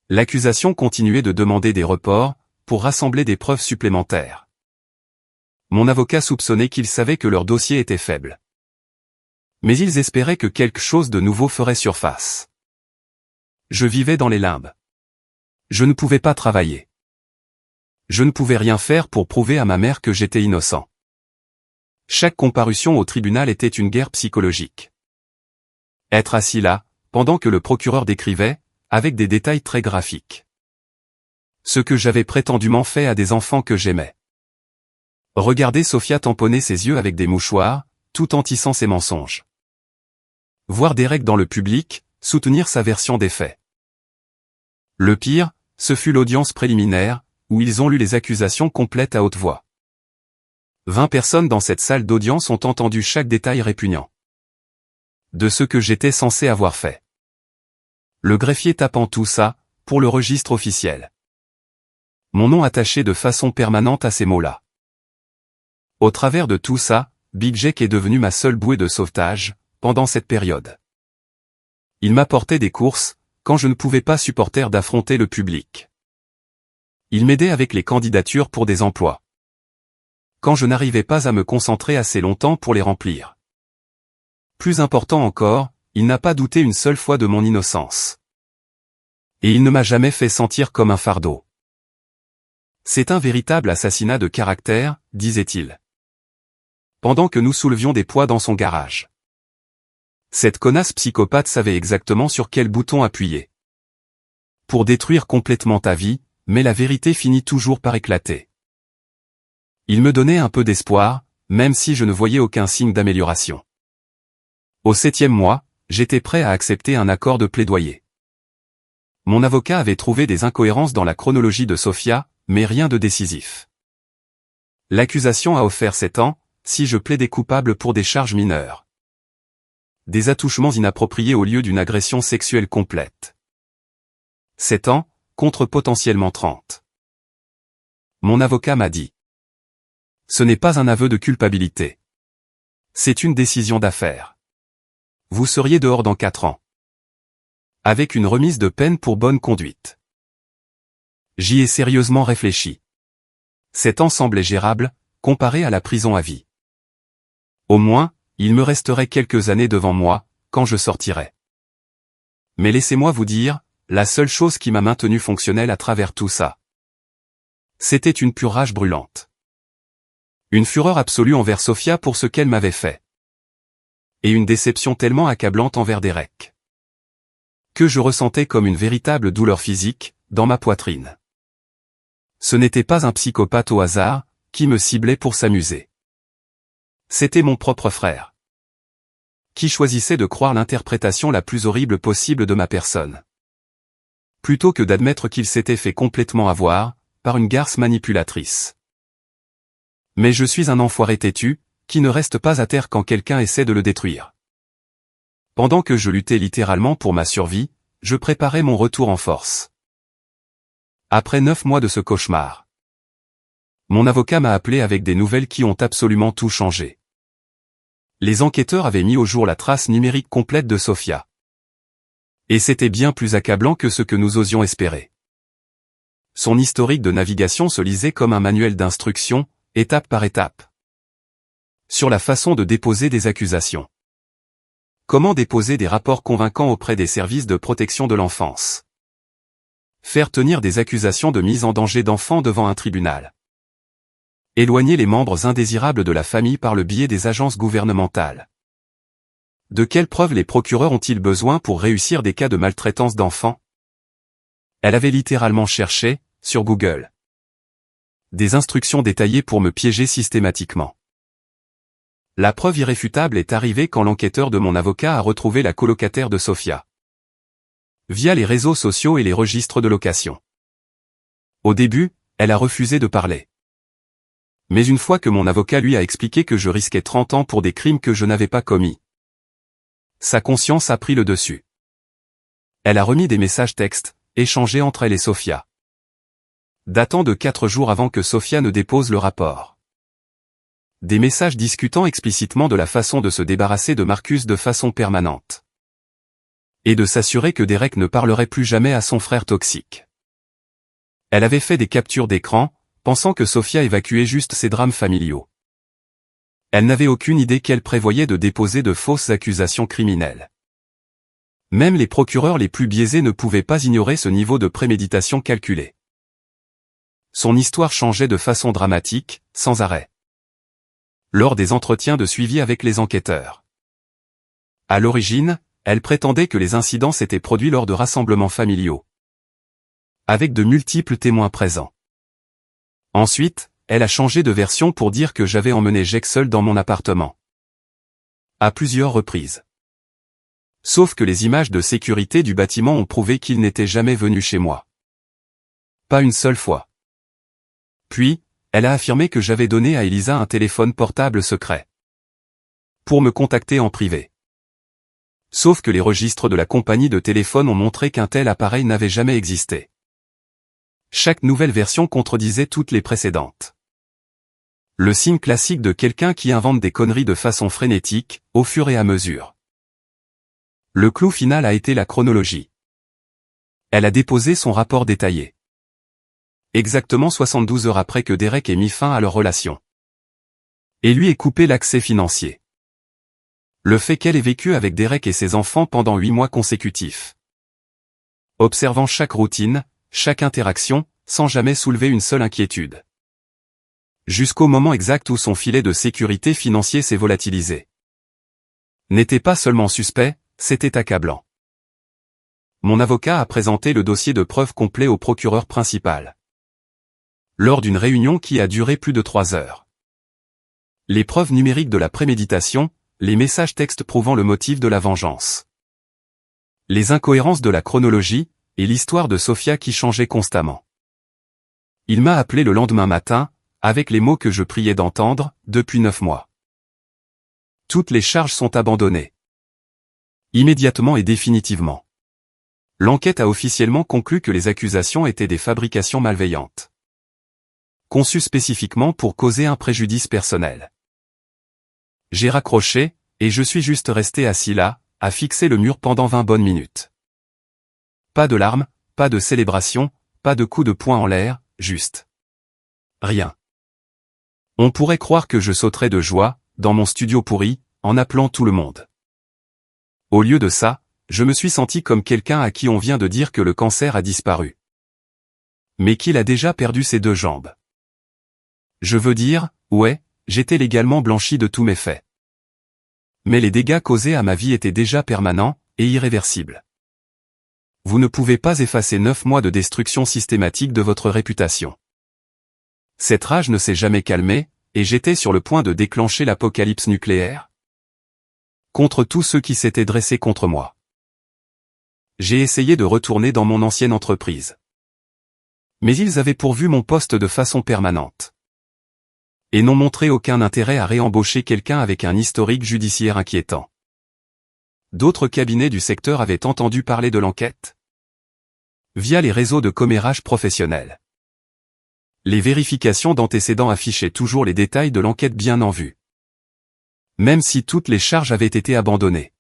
L'accusation continuait de demander des reports, pour rassembler des preuves supplémentaires. Mon avocat soupçonnait qu'ils savaient que leur dossier était faible. Mais ils espéraient que quelque chose de nouveau ferait surface. Je vivais dans les limbes. Je ne pouvais pas travailler. Je ne pouvais rien faire pour prouver à ma mère que j'étais innocent. Chaque comparution au tribunal était une guerre psychologique. Être assis là, pendant que le procureur décrivait, avec des détails très graphiques, ce que j'avais prétendument fait à des enfants que j'aimais. Regarder Sophia tamponner ses yeux avec des mouchoirs, tout en tissant ses mensonges. Voir Derek dans le public, soutenir sa version des faits. Le pire, ce fut l'audience préliminaire, où ils ont lu les accusations complètes à haute voix. 20 personnes dans cette salle d'audience ont entendu chaque détail répugnant de ce que j'étais censé avoir fait. Le greffier tapant tout ça, pour le registre officiel. Mon nom attaché de façon permanente à ces mots-là. Au travers de tout ça, Big Jake est devenu ma seule bouée de sauvetage, pendant cette période. Il m'apportait des courses, quand je ne pouvais pas supporter d'affronter le public. Il m'aidait avec les candidatures pour des emplois, quand je n'arrivais pas à me concentrer assez longtemps pour les remplir. Plus important encore, il n'a pas douté une seule fois de mon innocence. Et il ne m'a jamais fait sentir comme un fardeau. C'est un véritable assassinat de caractère, disait-il, pendant que nous soulevions des poids dans son garage. Cette connasse psychopathe savait exactement sur quel bouton appuyer pour détruire complètement ta vie, mais la vérité finit toujours par éclater. Il me donnait un peu d'espoir, même si je ne voyais aucun signe d'amélioration. Au 7e mois, j'étais prêt à accepter un accord de plaidoyer. Mon avocat avait trouvé des incohérences dans la chronologie de Sophia, mais rien de décisif. L'accusation a offert 7 ans, si je plaidais coupable pour des charges mineures. Des attouchements inappropriés au lieu d'une agression sexuelle complète. 7 ans, contre potentiellement 30. Mon avocat m'a dit. Ce n'est pas un aveu de culpabilité. C'est une décision d'affaire. Vous seriez dehors dans 4 ans. Avec une remise de peine pour bonne conduite. J'y ai sérieusement réfléchi. 7 ans semblait gérable, comparé à la prison à vie. Au moins, il me resterait quelques années devant moi, quand je sortirais. Mais laissez-moi vous dire, la seule chose qui m'a maintenu fonctionnel à travers tout ça, c'était une pure rage brûlante. Une fureur absolue envers Sophia pour ce qu'elle m'avait fait. Et une déception tellement accablante envers Derek, que je ressentais comme une véritable douleur physique, dans ma poitrine. Ce n'était pas un psychopathe au hasard, qui me ciblait pour s'amuser. C'était mon propre frère, qui choisissait de croire l'interprétation la plus horrible possible de ma personne, plutôt que d'admettre qu'il s'était fait complètement avoir, par une garce manipulatrice. Mais je suis un enfoiré têtu, qui ne reste pas à terre quand quelqu'un essaie de le détruire. Pendant que je luttais littéralement pour ma survie, je préparais mon retour en force. Après 9 mois de ce cauchemar, mon avocat m'a appelé avec des nouvelles qui ont absolument tout changé. Les enquêteurs avaient mis au jour la trace numérique complète de Sofia. Et c'était bien plus accablant que ce que nous osions espérer. Son historique de navigation se lisait comme un manuel d'instructions, étape par étape, sur la façon de déposer des accusations. Comment déposer des rapports convaincants auprès des services de protection de l'enfance. Faire tenir des accusations de mise en danger d'enfants devant un tribunal. Éloigner les membres indésirables de la famille par le biais des agences gouvernementales. De quelles preuves les procureurs ont-ils besoin pour réussir des cas de maltraitance d'enfants? Elle avait littéralement cherché, sur Google, des instructions détaillées pour me piéger systématiquement. La preuve irréfutable est arrivée quand l'enquêteur de mon avocat a retrouvé la colocataire de Sofia, via les réseaux sociaux et les registres de location. Au début, elle a refusé de parler. Mais une fois que mon avocat lui a expliqué que je risquais 30 ans pour des crimes que je n'avais pas commis, sa conscience a pris le dessus. Elle a remis des messages textes, échangés entre elle et Sofia, datant de 4 jours avant que Sofia ne dépose le rapport. Des messages discutant explicitement de la façon de se débarrasser de Marcus de façon permanente. Et de s'assurer que Derek ne parlerait plus jamais à son frère toxique. Elle avait fait des captures d'écran, pensant que Sofia évacuait juste ses drames familiaux. Elle n'avait aucune idée qu'elle prévoyait de déposer de fausses accusations criminelles. Même les procureurs les plus biaisés ne pouvaient pas ignorer ce niveau de préméditation calculée. Son histoire changeait de façon dramatique, sans arrêt, lors des entretiens de suivi avec les enquêteurs. À l'origine, elle prétendait que les incidents s'étaient produits lors de rassemblements familiaux, avec de multiples témoins présents. Ensuite, elle a changé de version pour dire que j'avais emmené Jake seul dans mon appartement, à plusieurs reprises. Sauf que les images de sécurité du bâtiment ont prouvé qu'il n'était jamais venu chez moi. Pas une seule fois. Puis, elle a affirmé que j'avais donné à Elisa un téléphone portable secret, pour me contacter en privé. Sauf que les registres de la compagnie de téléphone ont montré qu'un tel appareil n'avait jamais existé. Chaque nouvelle version contredisait toutes les précédentes. Le signe classique de quelqu'un qui invente des conneries de façon frénétique, au fur et à mesure. Le clou final a été la chronologie. Elle a déposé son rapport détaillé. Exactement 72 heures après que Derek ait mis fin à leur relation. Et lui ait coupé l'accès financier. Le fait qu'elle ait vécu avec Derek et ses enfants pendant 8 mois consécutifs. Observant chaque routine, chaque interaction, sans jamais soulever une seule inquiétude. Jusqu'au moment exact où son filet de sécurité financier s'est volatilisé. N'était pas seulement suspect, c'était accablant. Mon avocat a présenté le dossier de preuves complet au procureur principal, lors d'une réunion qui a duré plus de 3 heures. Les preuves numériques de la préméditation, les messages textes prouvant le motif de la vengeance. Les incohérences de la chronologie, et l'histoire de Sofia qui changeait constamment. Il m'a appelé le lendemain matin, avec les mots que je priais d'entendre, depuis 9 mois. Toutes les charges sont abandonnées. Immédiatement et définitivement. L'enquête a officiellement conclu que les accusations étaient des fabrications malveillantes, conçues spécifiquement pour causer un préjudice personnel. J'ai raccroché, et je suis juste resté assis là, à fixer le mur pendant 20 bonnes minutes. Pas de larmes, pas de célébration, pas de coups de poing en l'air, juste rien. On pourrait croire que je sauterais de joie, dans mon studio pourri, en appelant tout le monde. Au lieu de ça, je me suis senti comme quelqu'un à qui on vient de dire que le cancer a disparu, mais qu'il a déjà perdu ses 2 jambes. Je veux dire, ouais, j'étais légalement blanchi de tous mes faits. Mais les dégâts causés à ma vie étaient déjà permanents, et irréversibles. Vous ne pouvez pas effacer 9 mois de destruction systématique de votre réputation. Cette rage ne s'est jamais calmée, et j'étais sur le point de déclencher l'apocalypse nucléaire contre tous ceux qui s'étaient dressés contre moi. J'ai essayé de retourner dans mon ancienne entreprise. Mais ils avaient pourvu mon poste de façon permanente. Et n'ont montré aucun intérêt à réembaucher quelqu'un avec un historique judiciaire inquiétant. D'autres cabinets du secteur avaient entendu parler de l'enquête via les réseaux de commérage professionnels. Les vérifications d'antécédents affichaient toujours les détails de l'enquête bien en vue. Même si toutes les charges avaient été abandonnées.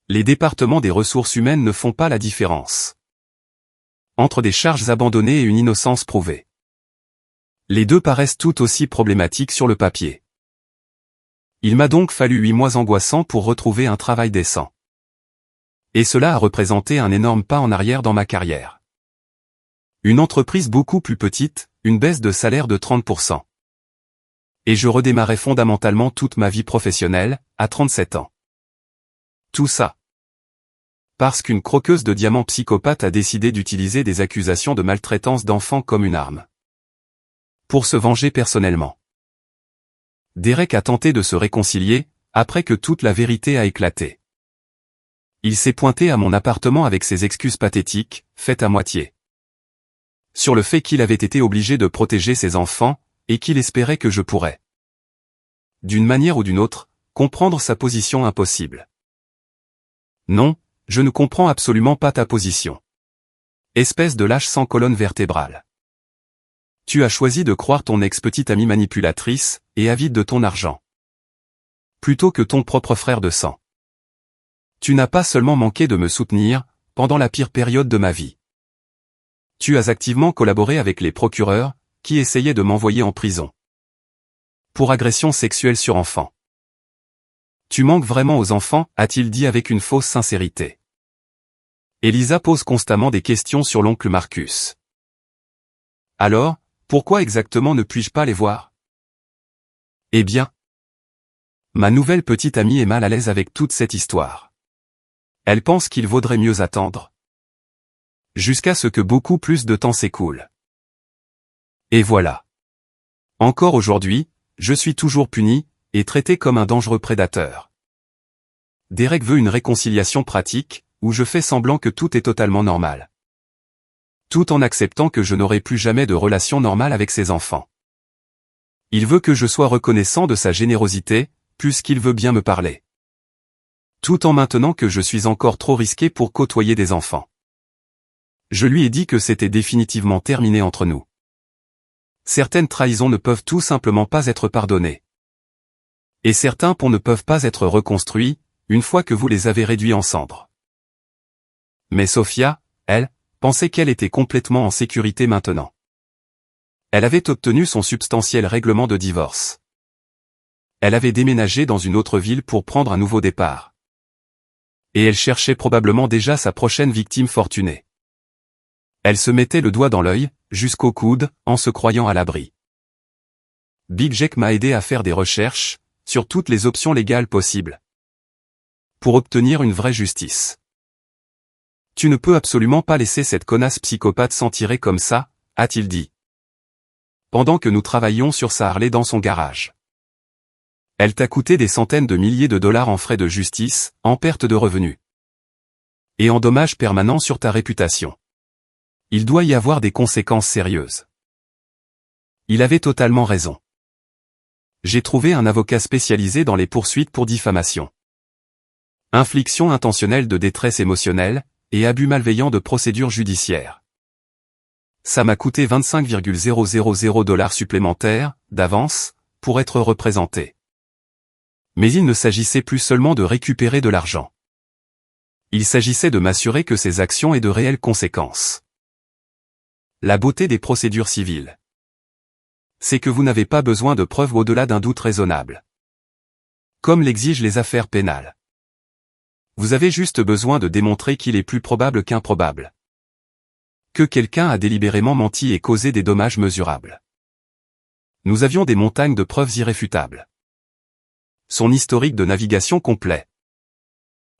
Les départements des ressources humaines ne font pas la différence entre des charges abandonnées et une innocence prouvée. Les deux paraissent tout aussi problématiques sur le papier. Il m'a donc fallu 8 mois angoissants pour retrouver un travail décent. Et cela a représenté un énorme pas en arrière dans ma carrière. Une entreprise beaucoup plus petite, une baisse de salaire de 30%. Et je redémarrais fondamentalement toute ma vie professionnelle, à 37 ans. Tout ça parce qu'une croqueuse de diamants psychopathe a décidé d'utiliser des accusations de maltraitance d'enfants comme une arme. Pour se venger personnellement. Derek a tenté de se réconcilier, après que toute la vérité a éclaté. Il s'est pointé à mon appartement avec ses excuses pathétiques, faites à moitié. Sur le fait qu'il avait été obligé de protéger ses enfants, et qu'il espérait que je pourrais, d'une manière ou d'une autre, comprendre sa position impossible. Non, je ne comprends absolument pas ta position. Espèce de lâche sans colonne vertébrale. Tu as choisi de croire ton ex-petite amie manipulatrice, et avide de ton argent. Plutôt que ton propre frère de sang. Tu n'as pas seulement manqué de me soutenir, pendant la pire période de ma vie. Tu as activement collaboré avec les procureurs, qui essayaient de m'envoyer en prison. Pour agression sexuelle sur enfant. Tu manques vraiment aux enfants, a-t-il dit avec une fausse sincérité. Elisa pose constamment des questions sur l'oncle Marcus. Alors, pourquoi exactement ne puis-je pas les voir? Eh bien, ma nouvelle petite amie est mal à l'aise avec toute cette histoire. Elle pense qu'il vaudrait mieux attendre. Jusqu'à ce que beaucoup plus de temps s'écoule. Et voilà. Encore aujourd'hui, je suis toujours puni, et traité comme un dangereux prédateur. Derek veut une réconciliation pratique, où je fais semblant que tout est totalement normal. Tout en acceptant que je n'aurai plus jamais de relation normale avec ses enfants. Il veut que je sois reconnaissant de sa générosité, puisqu'il veut bien me parler. Tout en maintenant que je suis encore trop risqué pour côtoyer des enfants. Je lui ai dit que c'était définitivement terminé entre nous. Certaines trahisons ne peuvent tout simplement pas être pardonnées. Et certains ponts ne peuvent pas être reconstruits, une fois que vous les avez réduits en cendres. Mais Sophia, elle, pensait qu'elle était complètement en sécurité maintenant. Elle avait obtenu son substantiel règlement de divorce. Elle avait déménagé dans une autre ville pour prendre un nouveau départ. Et elle cherchait probablement déjà sa prochaine victime fortunée. Elle se mettait le doigt dans l'œil, jusqu'au coude, en se croyant à l'abri. Big Jack m'a aidé à faire des recherches, sur toutes les options légales possibles. Pour obtenir une vraie justice. Tu ne peux absolument pas laisser cette connasse psychopathe s'en tirer comme ça, a-t-il dit. Pendant que nous travaillions sur sa Harley dans son garage. Elle t'a coûté des centaines de milliers de dollars en frais de justice, en perte de revenus. Et en dommages permanents sur ta réputation. Il doit y avoir des conséquences sérieuses. Il avait totalement raison. J'ai trouvé un avocat spécialisé dans les poursuites pour diffamation. Infliction intentionnelle de détresse émotionnelle, et abus malveillant de procédures judiciaires. Ça m'a coûté 25,000 dollars supplémentaires, d'avance, pour être représenté. Mais il ne s'agissait plus seulement de récupérer de l'argent. Il s'agissait de m'assurer que ces actions aient de réelles conséquences. La beauté des procédures civiles. C'est que vous n'avez pas besoin de preuves au-delà d'un doute raisonnable. Comme l'exigent les affaires pénales. Vous avez juste besoin de démontrer qu'il est plus probable qu'improbable. Que quelqu'un a délibérément menti et causé des dommages mesurables. Nous avions des montagnes de preuves irréfutables. Son historique de navigation complet.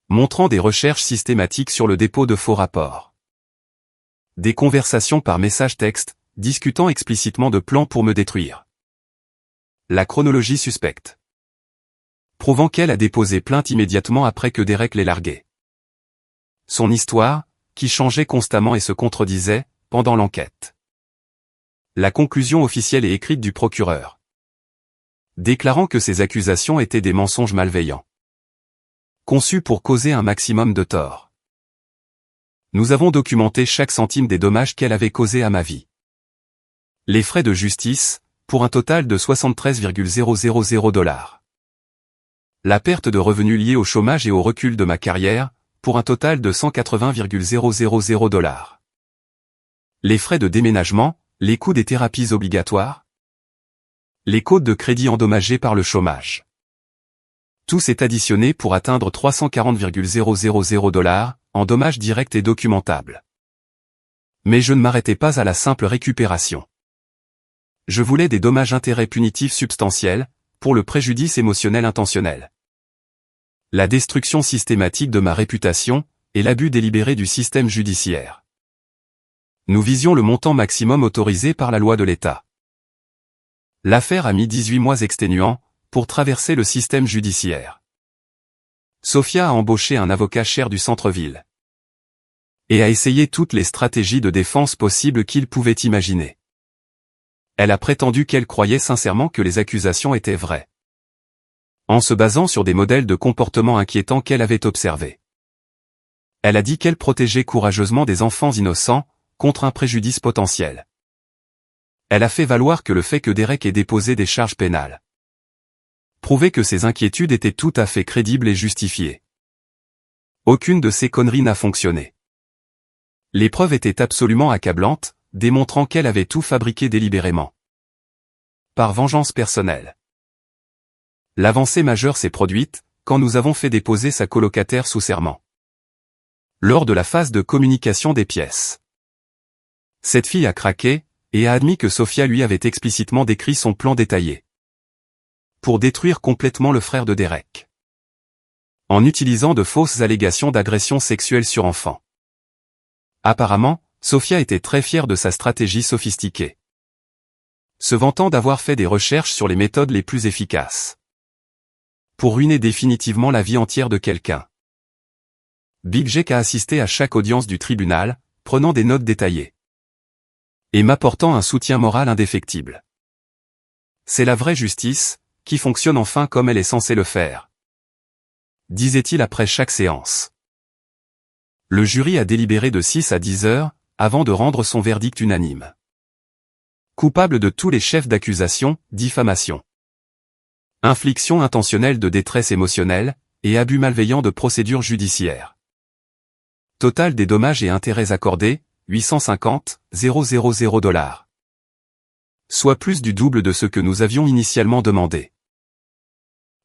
Montrant des recherches systématiques sur le dépôt de faux rapports. Des conversations par message texte, discutant explicitement de plans pour me détruire. La chronologie suspecte. Prouvant qu'elle a déposé plainte immédiatement après que Derek l'ait larguée. Son histoire, qui changeait constamment et se contredisait, pendant l'enquête. La conclusion officielle et écrite du procureur. Déclarant que ces accusations étaient des mensonges malveillants. Conçus pour causer un maximum de tort. Nous avons documenté chaque centime des dommages qu'elle avait causés à ma vie. Les frais de justice, pour un total de 73,000 $. La perte de revenus liée au chômage et au recul de ma carrière, pour un total de 180,000 $. Les frais de déménagement, les coûts des thérapies obligatoires, les côtes de crédit endommagées par le chômage. Tout s'est additionné pour atteindre 340,000 $, en dommages directs et documentables. Mais je ne m'arrêtais pas à la simple récupération. Je voulais des dommages-intérêts punitifs substantiels, pour le préjudice émotionnel intentionnel. La destruction systématique de ma réputation, et l'abus délibéré du système judiciaire. Nous visions le montant maximum autorisé par la loi de l'État. L'affaire a mis 18 mois exténuants, pour traverser le système judiciaire. Sophia a embauché un avocat cher du centre-ville. Et a essayé toutes les stratégies de défense possibles qu'il pouvait imaginer. Elle a prétendu qu'elle croyait sincèrement que les accusations étaient vraies. En se basant sur des modèles de comportement inquiétants qu'elle avait observés. Elle a dit qu'elle protégeait courageusement des enfants innocents, contre un préjudice potentiel. Elle a fait valoir que le fait que Derek ait déposé des charges pénales prouvait que ses inquiétudes étaient tout à fait crédibles et justifiées. Aucune de ces conneries n'a fonctionné. Les preuves étaient absolument accablantes, démontrant qu'elle avait tout fabriqué délibérément. Par vengeance personnelle. L'avancée majeure s'est produite, quand nous avons fait déposer sa colocataire sous serment. Lors de la phase de communication des pièces. Cette fille a craqué, et a admis que Sophia lui avait explicitement décrit son plan détaillé. Pour détruire complètement le frère de Derek. En utilisant de fausses allégations d'agression sexuelle sur enfant. Apparemment, Sophia était très fière de sa stratégie sophistiquée. Se vantant d'avoir fait des recherches sur les méthodes les plus efficaces. Pour ruiner définitivement la vie entière de quelqu'un. Big Jack a assisté à chaque audience du tribunal, prenant des notes détaillées. Et m'apportant un soutien moral indéfectible. C'est la vraie justice, qui fonctionne enfin comme elle est censée le faire. Disait-il après chaque séance. Le jury a délibéré de 6 à 10 heures, avant de rendre son verdict unanime. Coupable de tous les chefs d'accusation, diffamation. Infliction intentionnelle de détresse émotionnelle, et abus malveillant de procédure judiciaire. Total des dommages et intérêts accordés, 850,000 $. Soit plus du double de ce que nous avions initialement demandé.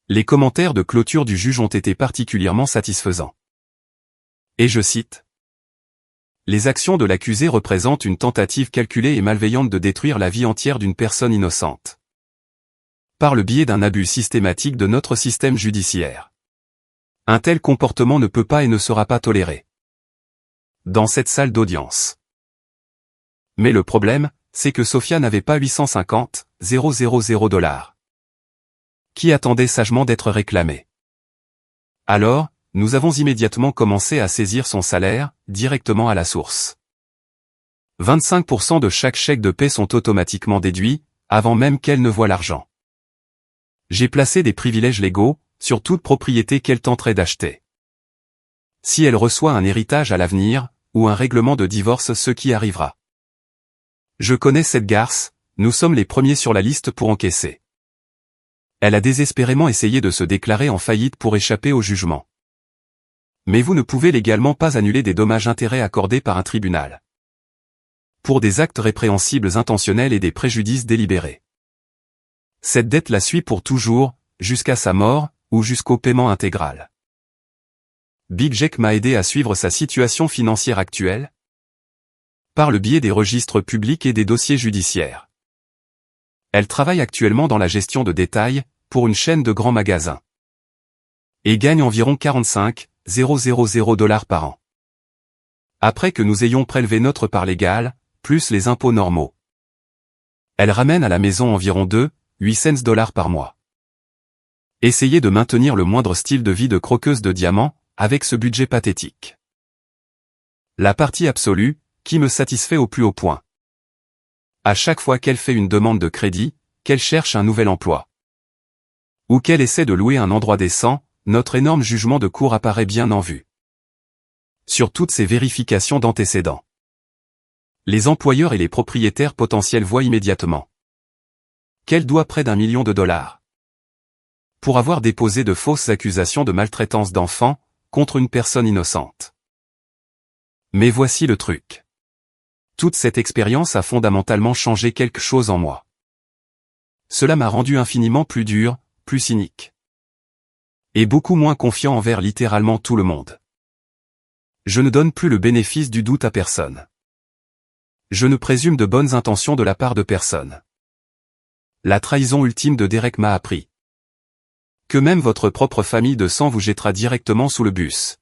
Les commentaires de clôture du juge ont été particulièrement satisfaisants. Et je cite. Les actions de l'accusé représentent une tentative calculée et malveillante de détruire la vie entière d'une personne innocente. Par le biais d'un abus systématique de notre système judiciaire. Un tel comportement ne peut pas et ne sera pas toléré. Dans cette salle d'audience. Mais le problème, c'est que Sophia n'avait pas 850,000 $. Qui attendait sagement d'être réclamée. Alors, nous avons immédiatement commencé à saisir son salaire, directement à la source. 25% de chaque chèque de paie sont automatiquement déduits, avant même qu'elle ne voie l'argent. J'ai placé des privilèges légaux, sur toute propriété qu'elle tenterait d'acheter. Si elle reçoit un héritage à l'avenir, ou un règlement de divorce, ce qui arrivera. Je connais cette garce, nous sommes les premiers sur la liste pour encaisser. Elle a désespérément essayé de se déclarer en faillite pour échapper au jugement. Mais vous ne pouvez légalement pas annuler des dommages-intérêts accordés par un tribunal. Pour des actes répréhensibles intentionnels et des préjudices délibérés. Cette dette la suit pour toujours, jusqu'à sa mort, ou jusqu'au paiement intégral. Big Jack m'a aidé à suivre sa situation financière actuelle. Par le biais des registres publics et des dossiers judiciaires. Elle travaille actuellement dans la gestion de détail, pour une chaîne de grands magasins. Et gagne environ 45,000 $ par an. Après que nous ayons prélevé notre part légale, plus les impôts normaux. Elle ramène à la maison environ 8 dollars par mois. Essayez de maintenir le moindre style de vie de croqueuse de diamants, avec ce budget pathétique. La partie absolue, qui me satisfait au plus haut point. À chaque fois qu'elle fait une demande de crédit, qu'elle cherche un nouvel emploi, ou qu'elle essaie de louer un endroit décent, notre énorme jugement de cour apparaît bien en vue. Sur toutes ces vérifications d'antécédents, les employeurs et les propriétaires potentiels voient immédiatement qu'elle doit près d'1 million de dollars pour avoir déposé de fausses accusations de maltraitance d'enfants contre une personne innocente. Mais voici le truc. Toute cette expérience a fondamentalement changé quelque chose en moi. Cela m'a rendu infiniment plus dur, plus cynique. Et beaucoup moins confiant envers littéralement tout le monde. Je ne donne plus le bénéfice du doute à personne. Je ne présume de bonnes intentions de la part de personne. La trahison ultime de Derek m'a appris que même votre propre famille de sang vous jettera directement sous le bus.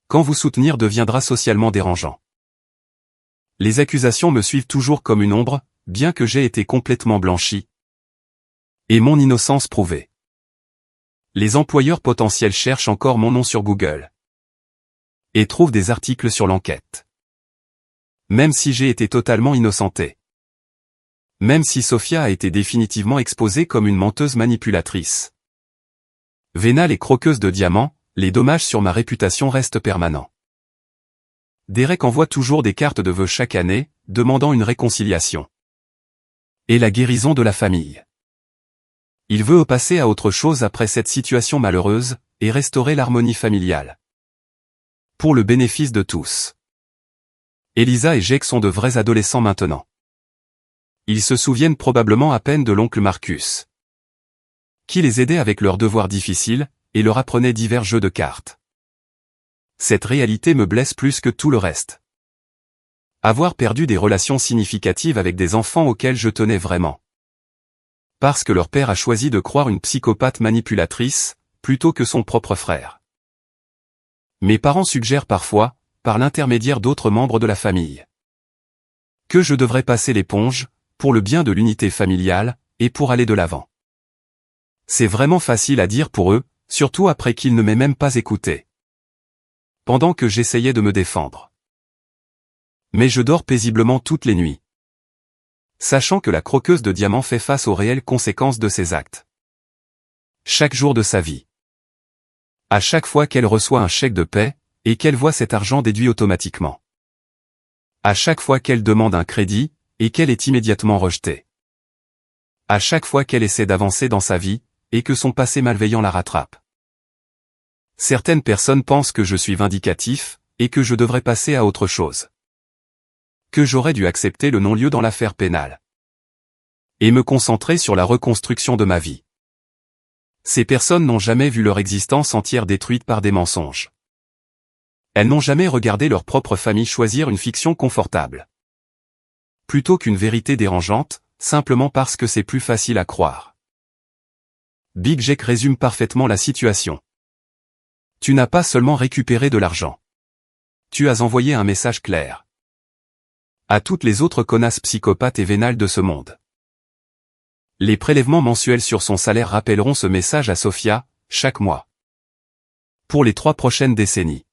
Quand vous soutenir deviendra socialement dérangeant. Les accusations me suivent toujours comme une ombre, bien que j'aie été complètement blanchi. Et mon innocence prouvée. Les employeurs potentiels cherchent encore mon nom sur Google. Et trouvent des articles sur l'enquête. Même si j'ai été totalement innocenté. Même si Sophia a été définitivement exposée comme une menteuse manipulatrice. Vénale et croqueuse de diamants, les dommages sur ma réputation restent permanents. Derek envoie toujours des cartes de vœux chaque année, demandant une réconciliation. Et la guérison de la famille. Il veut passer à autre chose après cette situation malheureuse, et restaurer l'harmonie familiale. Pour le bénéfice de tous. Elisa et Jake sont de vrais adolescents maintenant. Ils se souviennent probablement à peine de l'oncle Marcus, qui les aidait avec leurs devoirs difficiles, et leur apprenait divers jeux de cartes. Cette réalité me blesse plus que tout le reste. Avoir perdu des relations significatives avec des enfants auxquels je tenais vraiment. Parce que leur père a choisi de croire une psychopathe manipulatrice, plutôt que son propre frère. Mes parents suggèrent parfois, par l'intermédiaire d'autres membres de la famille, que je devrais passer l'éponge, pour le bien de l'unité familiale, et pour aller de l'avant. C'est vraiment facile à dire pour eux, surtout après qu'ils ne m'aient même pas écouté. Pendant que j'essayais de me défendre. Mais je dors paisiblement toutes les nuits. Sachant que la croqueuse de diamants fait face aux réelles conséquences de ses actes. Chaque jour de sa vie. À chaque fois qu'elle reçoit un chèque de paie, et qu'elle voit cet argent déduit automatiquement. À chaque fois qu'elle demande un crédit, et qu'elle est immédiatement rejetée. À chaque fois qu'elle essaie d'avancer dans sa vie, et que son passé malveillant la rattrape. Certaines personnes pensent que je suis vindicatif, et que je devrais passer à autre chose. Que j'aurais dû accepter le non-lieu dans l'affaire pénale. Et me concentrer sur la reconstruction de ma vie. Ces personnes n'ont jamais vu leur existence entière détruite par des mensonges. Elles n'ont jamais regardé leur propre famille choisir une fiction confortable. Plutôt qu'une vérité dérangeante, simplement parce que c'est plus facile à croire. Big Jake résume parfaitement la situation. Tu n'as pas seulement récupéré de l'argent. Tu as envoyé un message clair. À toutes les autres connasses psychopathes et vénales de ce monde. Les prélèvements mensuels sur son salaire rappelleront ce message à Sophia, chaque mois. Pour les 3 prochaines décennies.